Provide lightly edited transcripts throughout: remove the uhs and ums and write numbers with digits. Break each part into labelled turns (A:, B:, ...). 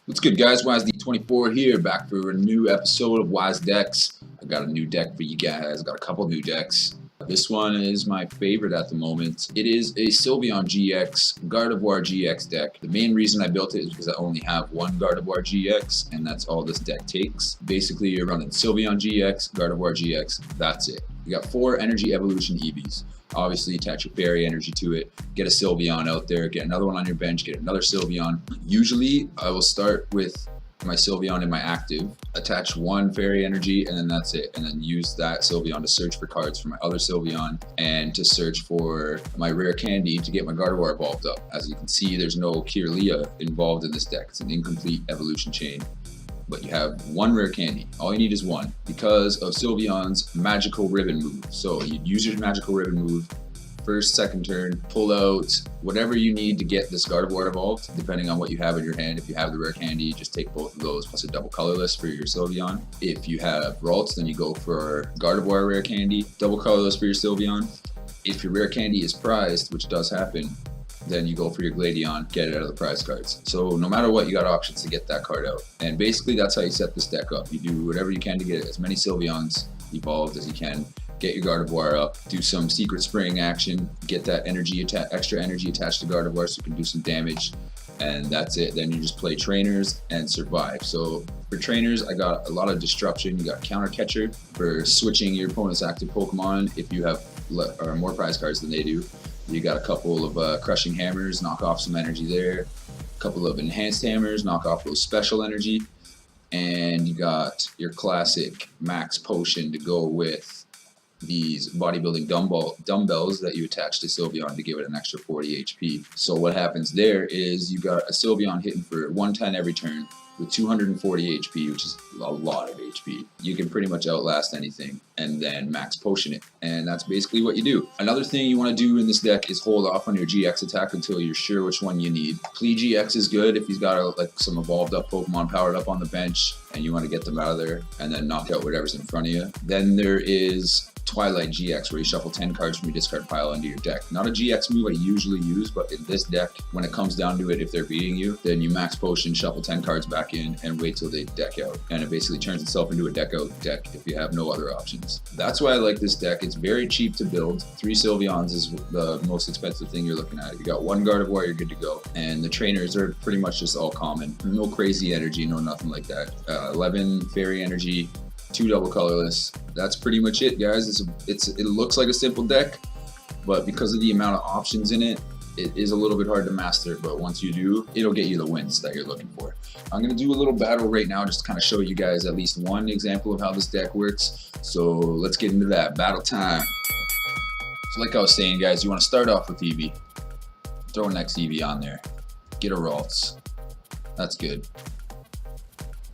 A: What's good, guys? WISD24 here, back for a new episode of Wise Decks. I got a new deck for you guys. Got a couple new decks. This one is my favorite at the moment. It is a Sylveon-GX Gardevoir-GX deck. The main reason I built it is because I only have one Gardevoir-GX, and that's all this deck takes. Basically, you're running Sylveon-GX, Gardevoir-GX, that's it. You got 4 Energy Evolution Eevees. Obviously, attach your fairy energy to it, get a Sylveon out there, get another one on your bench, get another Sylveon. Usually, I will start with my Sylveon in my active, attach one fairy energy, and then that's it. And then use that Sylveon to search for cards for my other Sylveon and to search for my rare candy to get my Gardevoir evolved up. As you can see, there's no Kirlia involved in this deck. It's an incomplete evolution chain. But you have one rare candy. All you need is one because of Sylveon's magical ribbon move. So you use your magical ribbon move, first, second turn, pull out whatever you need to get this Gardevoir evolved, depending on what you have in your hand. If you have the rare candy, just take both of those plus a double colorless for your Sylveon. If you have Ralts, then you go for Gardevoir rare candy, double colorless for your Sylveon. If your rare candy is prized, which does happen, then you go for your Gladion, get it out of the prize cards. So no matter what, you got options to get that card out. And basically that's how you set this deck up. You do whatever you can to get as many Sylveons evolved as you can, get your Gardevoir up, do some secret spraying action, get that extra energy attached to Gardevoir so you can do some damage, and that's it. Then you just play trainers and survive. So for trainers, I got a lot of disruption. You got Counter Catcher for switching your opponent's active Pokemon if you have more prize cards than they do. You got a couple of Crushing Hammers, knock off some energy there. A couple of Enhanced Hammers, knock off those special energy. And you got your classic Max Potion to go with these Bodybuilding Dumbbells that you attach to Sylveon to give it an extra 40 HP. So what happens there is you got a Sylveon hitting for 110 every turn with 240 HP, which is a lot of HP. You can pretty much outlast anything and then Max Potion it. And that's basically what you do. Another thing you want to do in this deck is hold off on your GX attack until you're sure which one you need. Plea GX is good if he's got like some evolved up Pokemon powered up on the bench and you want to get them out of there and then knock out whatever's in front of you. Then there is Twilight GX, where you shuffle 10 cards from your discard pile into your deck. Not a GX move I usually use, but in this deck, when it comes down to it, if they're beating you, then you Max Potion, shuffle 10 cards back in, and wait till they deck out. And it basically turns itself into a deck out deck if you have no other options. That's why I like this deck. It's very cheap to build. 3 Sylveons is the most expensive thing you're looking at. You got 1 Gardevoir, you're good to go. And the trainers are pretty much just all common. No crazy energy, no nothing like that. 11 fairy energy, 2 double colorless. That's pretty much it, guys. It looks like a simple deck, but because of the amount of options in it, it is a little bit hard to master, but once you do, it'll get you the wins that you're looking for. I'm going to do a little battle right now just to kind of show you guys at least one example of how this deck works. So let's get into that. Battle time. So like I was saying, guys, you want to start off with Eevee. Throw an next Eevee on there. Get a Ralts. That's good.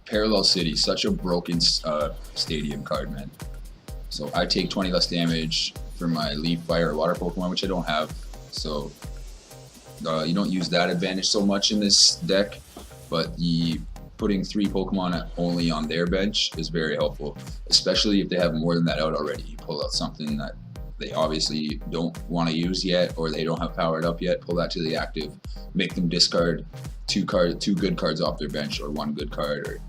A: Parallel City, such a broken stadium card, man. So I take 20 less damage for my Leaf, Fire, or Water Pokemon, which I don't have. So you don't use that advantage so much in this deck, but putting 3 Pokemon only on their bench is very helpful, especially if they have more than that out already. You pull out something that they obviously don't want to use yet, or they don't have powered up yet, pull that to the active, make them discard 2 good cards off their bench, or 1 good card, or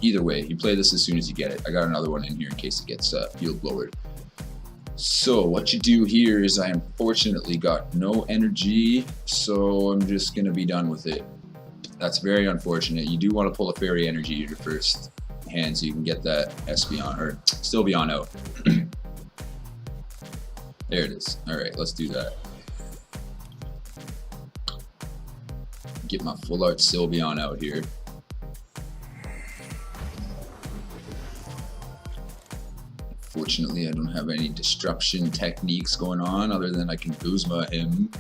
A: either way, you play this as soon as you get it. I got another one in here in case it gets Field Blowered. So what you do here is I unfortunately got no energy, so I'm just going to be done with it. That's very unfortunate. You do want to pull a fairy energy in your first hand so you can get that Sylveon out. There it is. Alright, let's do that. Get my full art Sylveon out here. Fortunately, I don't have any disruption techniques going on other than I can Guzma him,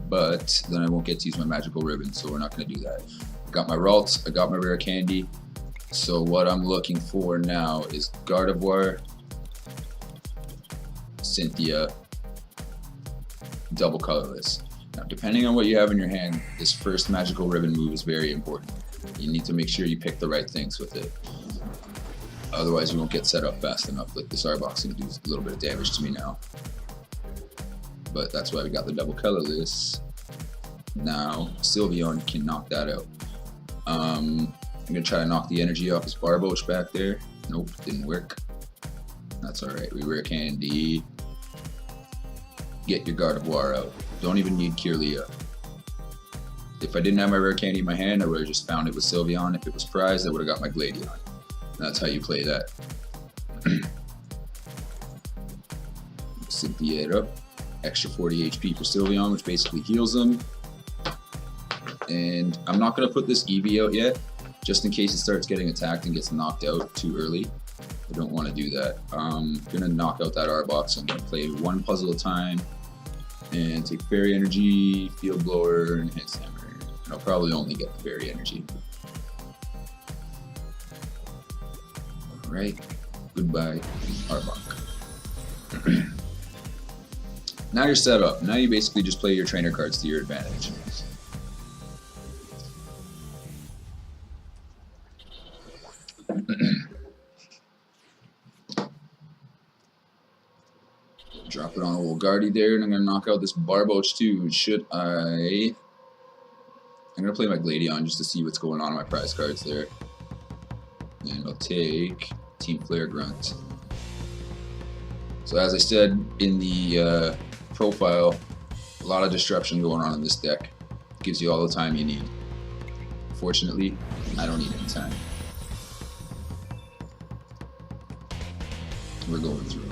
A: but then I won't get to use my magical ribbon, so we're not going to do that. I got my Ralts, I got my rare candy, so what I'm looking for now is Gardevoir, Cynthia, double colorless. Now, depending on what you have in your hand, this first magical ribbon move is very important. You need to make sure you pick the right things with it. Otherwise, you won't get set up fast enough. Like this Arbok's gonna do a little bit of damage to me now. But that's why we got the double colorless. Now, Sylveon can knock that out. I'm gonna try to knock the energy off his Barboach back there. Nope, didn't work. That's alright. We rare candy. Get your Gardevoir out. Don't even need Kirlia. If I didn't have my rare candy in my hand, I would have just found it with Sylveon. If it was prized, I would have got my Gladion. That's how you play that. Cynthia it up. Extra 40 HP for Sylveon, which basically heals him. And I'm not going to put this Eevee out yet, just in case it starts getting attacked and gets knocked out too early. I don't want to do that. I'm going to knock out that R-Box. I'm going to play one Puzzle of Time and take Fairy Energy, Field Blower, and Enhanced Hammer. And I'll probably only get the Fairy Energy. Alright, goodbye, Arbok. Now you're set up. Now you basically just play your trainer cards to your advantage. Drop it on old Guardy there, and I'm going to knock out this Barboach too. Should I? I'm going to play my Gladion just to see what's going on in my prize cards there. And I'll take Team Flare Grunt. So as I said in the profile, a lot of disruption going on in this deck. It gives you all the time you need. Fortunately, I don't need any time. We're going through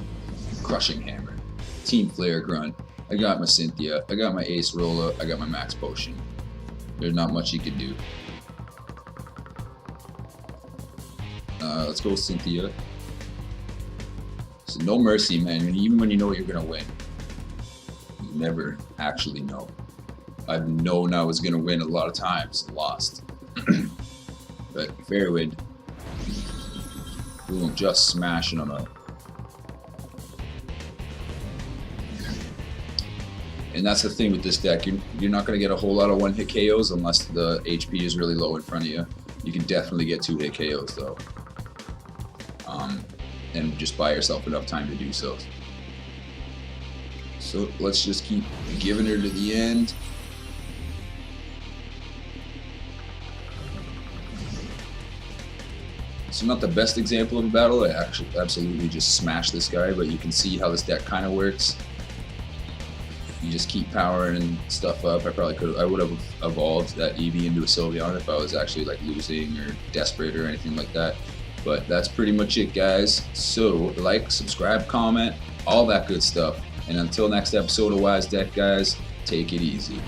A: Crushing Hammer, Team Flare Grunt. I got my Cynthia, I got my Acerola, I got my Max Potion. There's not much you can do. Let's go with Cynthia. So no mercy, man. Even when you know you're gonna win, you never actually know. I've known I was gonna win a lot of times and lost. But fair wind. Boom, just smashing them out. And that's the thing with this deck. You're not going to get a whole lot of one-hit KOs unless the HP is really low in front of you. You can definitely get two-hit KOs though. And just buy yourself enough time to do so. So let's just keep giving her to the end. So not the best example of a battle. I actually absolutely just smashed this guy, but you can see how this deck kind of works. You just keep powering stuff up. I would have evolved that Eevee into a Sylveon if I was actually like losing or desperate or anything like that. But that's pretty much it, guys. So like, subscribe, comment, all that good stuff. And until next episode of Wise Deck, guys, take it easy.